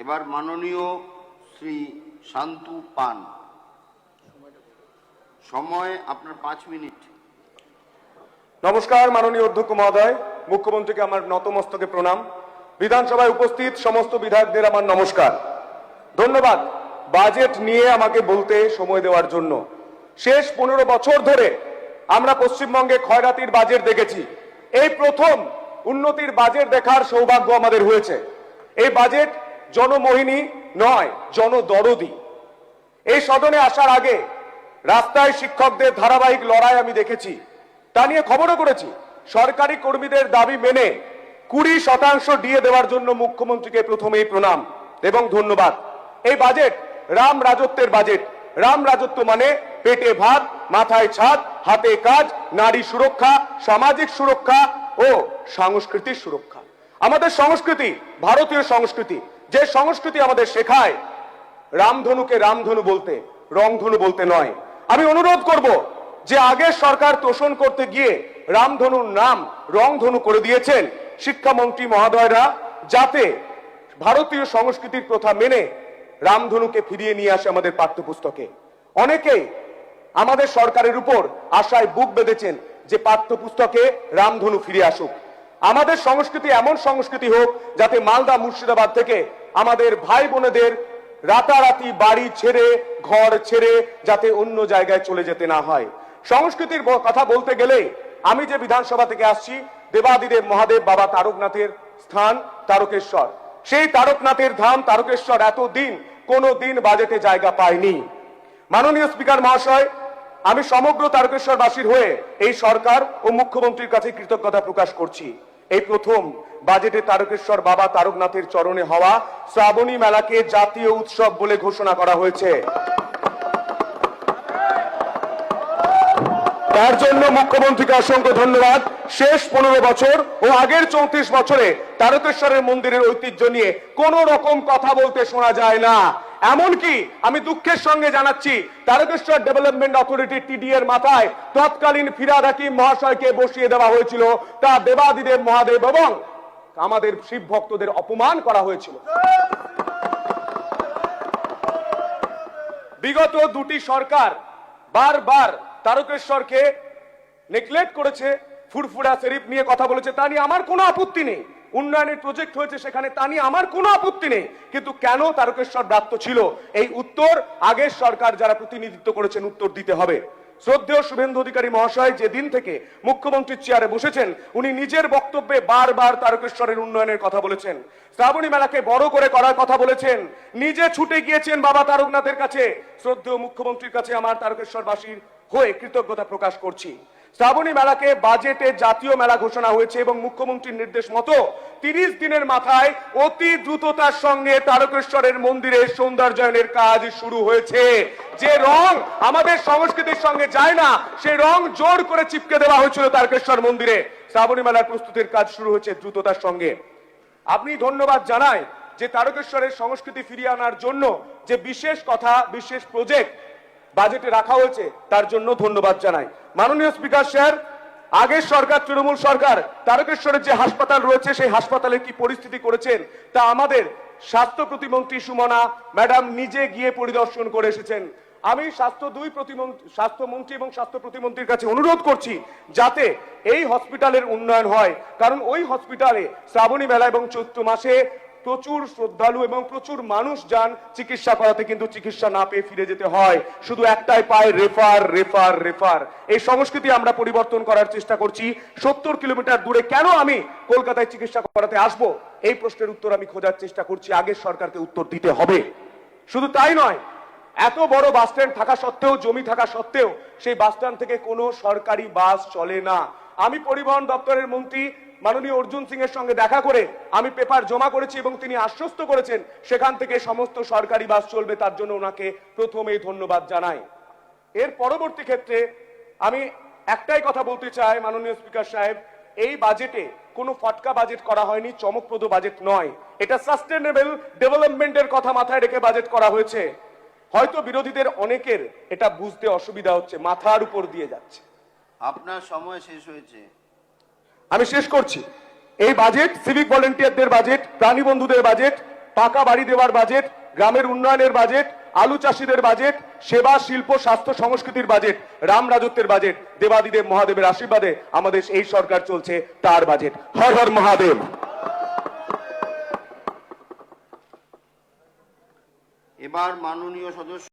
এবার মাননীয় শ্রী শান্তু পান, সময় আপনার 5 মিনিট। নমস্কার মাননীয় অধ্যক্ষ মহোদয়, মুখ্যমন্ত্রীকে আমার নতমস্তকে প্রণাম। বিধানসভায় উপস্থিত সমস্ত বিধায়কদের আমার নমস্কার, ধন্যবাদ বাজেট নিয়ে আমাকে বলতে সময় দেওয়ার জন্য। শেষ 15 বছর ধরে আমরা পশ্চিমবঙ্গে ক্ষয়রাতির বাজেট দেখেছি। এই প্রথম উন্নতির বাজেট দেখার সৌভাগ্য আমাদের হয়েছে। এই বাজেট জনমোহিনী নয়, জনদরদি। এই সদনে আসার আগে রাস্তায় শিক্ষকদের ধারাবাহিক লড়াই আমি দেখেছি, তা নিয়ে খবরও করেছি। সরকারি কর্মীদের দাবি মেনে 20% দিয়ে দেওয়ার জন্য মুখ্যমন্ত্রীকে প্রথমেই প্রণাম এবং ধন্যবাদ। এই বাজেট রাম রাজত্বের বাজেট। রাম রাজত্ব মানে পেটে ভাত, মাথায় ছাদ, হাতে কাজ, নারী সুরক্ষা, সামাজিক সুরক্ষা ও সাংস্কৃতিক সুরক্ষা। আমাদের সংস্কৃতি ভারতীয় সংস্কৃতি, যে সংস্কৃতি আমাদের শেখায় রামধনুকে রামধনু বলতে, রংধনু বলতে নয়। আমি অনুরোধ করব যে আগের সরকার তোষণ করতে গিয়ে রামধনুর নাম রংধনু করে দিয়েছেন শিক্ষামন্ত্রী মহোদয়রা, যাতে ভারতীয় সংস্কৃতির প্রথা মেনে রামধনুকে ফিরিয়ে নিয়ে আসে আমাদের পাঠ্যপুস্তকে। অনেকেই আমাদের সরকারের উপর আশায় বুক বেঁধেছেন যে পাঠ্যপুস্তকে রামধনু ফিরে আসুক। আমাদের সংস্কৃতি এমন সংস্কৃতি হোক যাতে মালদা মুর্শিদাবাদ থেকে আমাদের ভাই বোনেদের রাতারাতি বাড়ি ছেড়ে, ঘর ছেড়ে যাতে অন্য জায়গায় চলে যেতে না হয়। সংস্কৃতির কথা বলতে গেলে আমি যে বিধানসভা থেকে আসছি, দেবাদিদেব মহাদেব বাবা তারকনাথের স্থান তারকেশ্বর। সেই তারকনাথের ধাম তারকেশ্বর এতদিন কোনো দিন বাজেটে জায়গা পায়নি। মাননীয় স্পিকার মহাশয়, আমি সমগ্র তারকেশ্বরবাসীর হয়ে এই সরকার ও মুখ্যমন্ত্রীর কাছে কৃতজ্ঞতা প্রকাশ করছি। এই প্রথম বাজেটে তারকেশ্বর বাবা তারকনাথের চরণে হওয়া শ্রাবণী মেলাকে জাতীয় উৎসব বলে ঘোষণা করা হয়েছে। তার জন্য মুখ্যমন্ত্রীকে অসংখ্য ধন্যবাদ। শেষ 15 বছর ও আগের 34 বছরে তারকেশ্বরের মন্দিরের ঐতিহ্য নিয়ে কোন রকম কথা বলতে শোনা যায় না। এমনকি আমি দুঃখের সঙ্গে জানাচ্ছি, তারকেশ্বর ডেভেলপমেন্ট অথরিটি টিডি এর মাথায় তৎকালীন ফিরহাদ হাকিম মহাশয়কে বসিয়ে দেওয়া হয়েছিল। তা দেবাদিদেব মহাদেব এবং আমাদের শিব ভক্তদের অপমান করা হয়েছিল। বিগত দুটি সরকার বারবার তারকেশ্বরকে নেগলেক্ট করেছে, ফুরফুরা শরীফ নিয়ে কথা বলেছে, তা নিয়ে আমার কোনো আপত্তি নেই। উন্নয়নের প্রজেক্ট হয়েছে সেখানে, তা নিয়ে আমার কোনো আপত্তি নেই। কিন্তু কেন তারকেশ্বর ব্যাপ্ত ছিল, এই উত্তর আগের সরকার যারা প্রতিনিধিত্ব করেছেন উত্তর দিতে হবে। শ্রদ্ধেয় শুভেন্দু অধিকারী মহাশয় যেদিন থেকে মুখ্যমন্ত্রীর চেয়ারে বসেছেন, উনি নিজের বক্তব্যে বারবার তারকেশ্বরের উন্নয়নের কথা বলেছেন, শ্রাবণী মেলাকে বড় করে করার কথা বলেছেন, নিজে ছুটে গিয়েছেন বাবা তারকনাথের কাছে। শ্রদ্ধেয় মুখ্যমন্ত্রীর কাছে আমার তারকেশ্বরবাসীর হয়ে কৃতজ্ঞতা প্রকাশ করছি। শ্রাবণী মেলাকে বাজেটে জাতীয় মেলা ঘোষণা হয়েছে এবং মুখ্যমন্ত্রীর নির্দেশ মতো 30 দিনের মাথায় অতি দ্রুততার সঙ্গে তারকেশ্বরের মন্দিরের সৌন্দর্যায়নের কাজ শুরু হয়েছে। যে রং আমাদের সংস্কৃতির সঙ্গে যায় না, সেই রং জোর করে চিপকে দেওয়া হয়েছিল তারকেশ্বর মন্দিরে। শ্রাবণী মেলার প্রস্তুতির কাজ শুরু হয়েছে দ্রুততার সঙ্গে। আপনি ধন্যবাদ জানাই যে তারকেশ্বরের সংস্কৃতি ফিরিয়ে আনার জন্য যে বিশেষ কথা, বিশেষ প্রজেক্ট বাজেটে রাখা হয়েছে, তার জন্য ধন্যবাদ জানাই। মাননীয় স্পিকার স্যার, আগের সরকার তৃণমূল সরকার তারকেশ্বরের যে হাসপাতাল রয়েছে সেই হাসপাতালের কি পরিস্থিতি করেছেন তা আমাদের স্বাস্থ্য প্রতিমন্ত্রী সুমনা ম্যাডাম নিজে গিয়ে পরিদর্শন করে এসেছেন। আমি স্বাস্থ্যমন্ত্রী এবং স্বাস্থ্য প্রতিমন্ত্রীর কাছে অনুরোধ করছি যাতে এই হসপিটালের উন্নয়ন হয়, কারণ ওই হসপিটালে শ্রাবণী মেলা এবং চৈত্র মাসে প্রচুর শ্রদ্ধালু এবং প্রচুর মানুষ যান চিকিৎসা করাতে, কিন্তু চিকিৎসা না পেয়ে ফিরে যেতে হয়। শুধু একটাই পায়, রেফার রেফার রেফার। এই সংস্কৃতি আমরা পরিবর্তন করার চেষ্টা করছি। 70 কিলোমিটার দূরে কেন আমি কলকাতায় চিকিৎসা করাতে আসবো, এই প্রশ্নের উত্তর আমি খোঁজার চেষ্টা করছি। আগের সরকারকে উত্তর দিতে হবে। শুধু তাই নয়, এত বড় বাস স্ট্যান্ড থাকা সত্ত্বেও, জমি থাকা সত্ত্বেও সেই বাস স্ট্যান্ড থেকে কোনো সরকারি বাস চলে না। আমি পরিবহন দপ্তরের মন্ত্রী মাননীয় অর্জুন সিং এর সঙ্গে দেখা করে আমি পেপার জমা করেছি এবং তিনি আশ্বস্ত করেছেন সেখান থেকে সমস্ত সরকারি বাস চলবে। তার জন্য ওনাকে প্রথমেই ধন্যবাদ জানাই। এর পরবর্তী ক্ষেত্রে আমি একটাই কথা বলতে চাই, মাননীয় স্পিকার সাহেব, এই বাজেটে কোনো ফটকা বাজেট করা হয়নি, চমকপ্রদ বাজেট নয়। এটা সাস্টেনেবল ডেভেলপমেন্টের কথা মাথায় রেখে বাজেট করা হয়েছে। হয়তো বিরোধীদের অনেকের এটা বুঝতে অসুবিধা হচ্ছে, মাথার উপর দিয়ে যাচ্ছে। আপনার সময় শেষ হয়েছে। আমি শেষ করছি। এই বাজেট সিভিক ভলেন্টিয়ারদের বাজেট, প্রাণী বন্ধুদের বাজেট, পাকা বাড়ি দেওয়ার বাজেট, গ্রামের উন্নয়নের বাজেট, আলু চাষীদের বাজেট, সেবা শিল্প স্বাস্থ্য সংস্কৃতির বাজেট, রাম রাজত্বের বাজেট, দেবাদিদেব মহাদেবের আশীর্বাদে আমাদের এই সরকার চলছে তার বাজেট। হর হর মহাদেব। এবার মাননীয় সদস্য